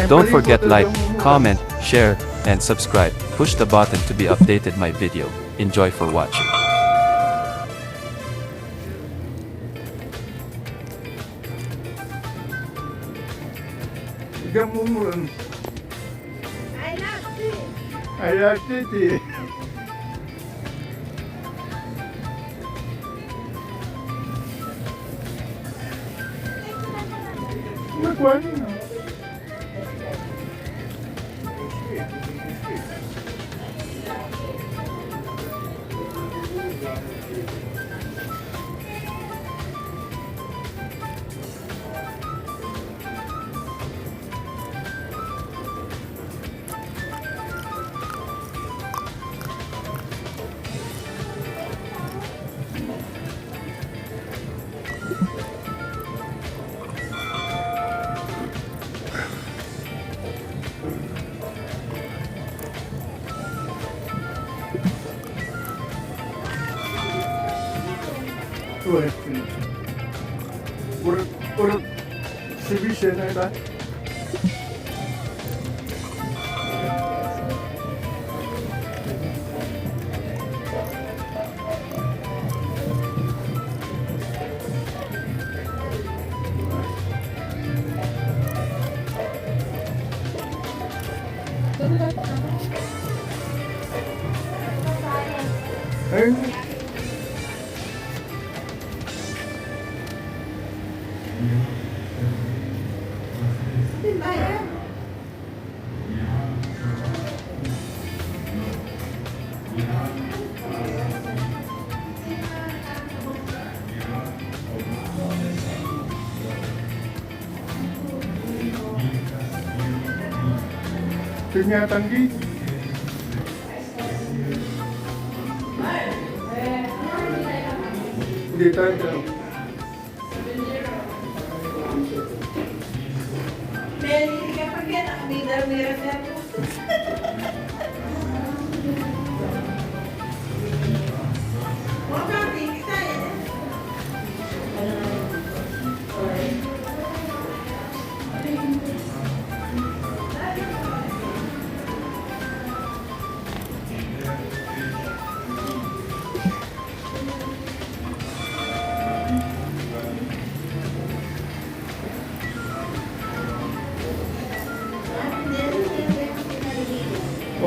Don't forget like, comment, share, and subscribe. Push the button to be updated my video. Enjoy for watching. Bigyan mo mo lang. I love it. I like it eh. Nagkuha niyo. Urut sibisya na ita. Ayun. Timbayan. Tunyatanggi. Hindi tayo. Meli, kapag yan, nakabidar-mira siya po. Huwag kang tingin tayo.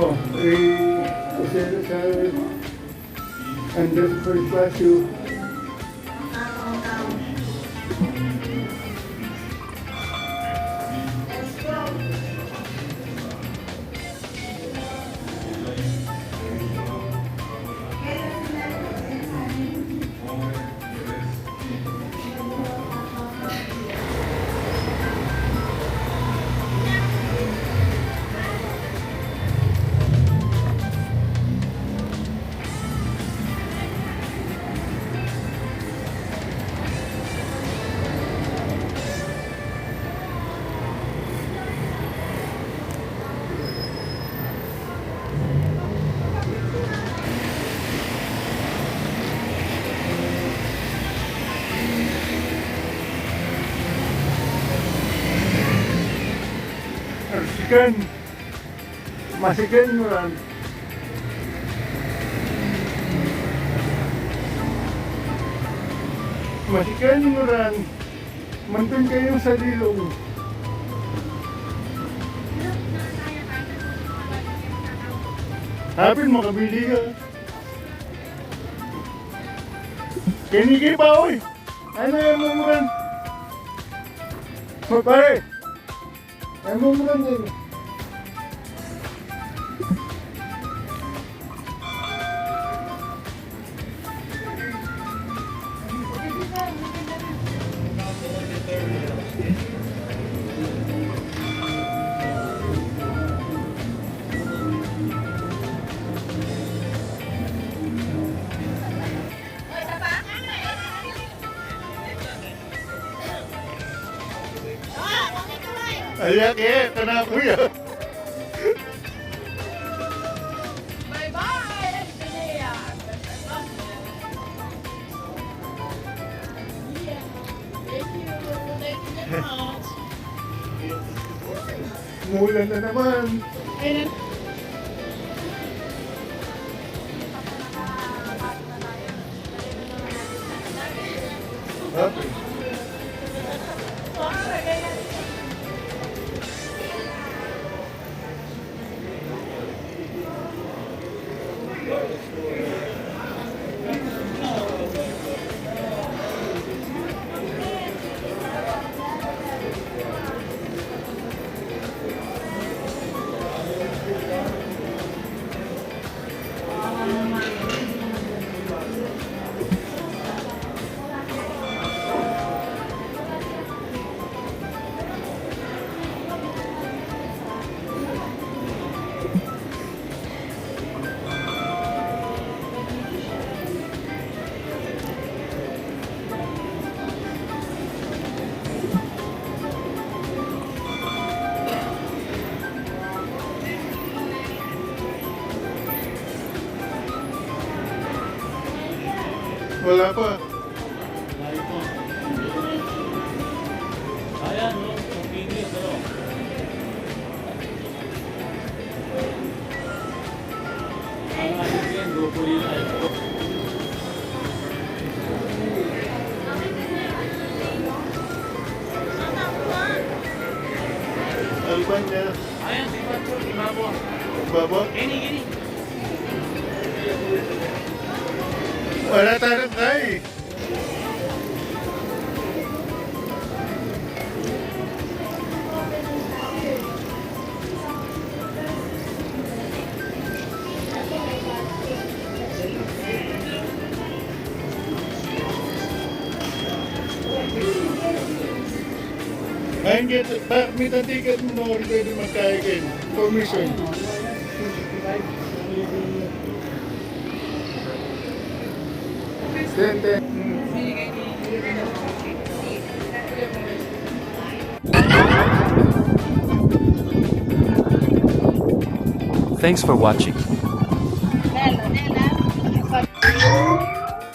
Oh, sa under first class yung masikan mo lang. Masikan mo lang. Mantun kayo sa dilong. Hapin makabili ka. Kinigi pa oy. Ano yung mumuran? Pare. Ano mumuran din? Ayak eh, kena aku ya. Bye-bye! Thank you. Thank you very much. Umulan na naman. Okay. Wala pa. Ayan, no? Convenience, ano? Ang ayun yan, broccoli na ito. Alban niya. Ayan, di ba? Di ba po? Baba. Gini. Wala tayong kay. Ayun, permit ang ticket mo na rin pwede magkaigin. Permission. Ten. Thanks for watching. Bello,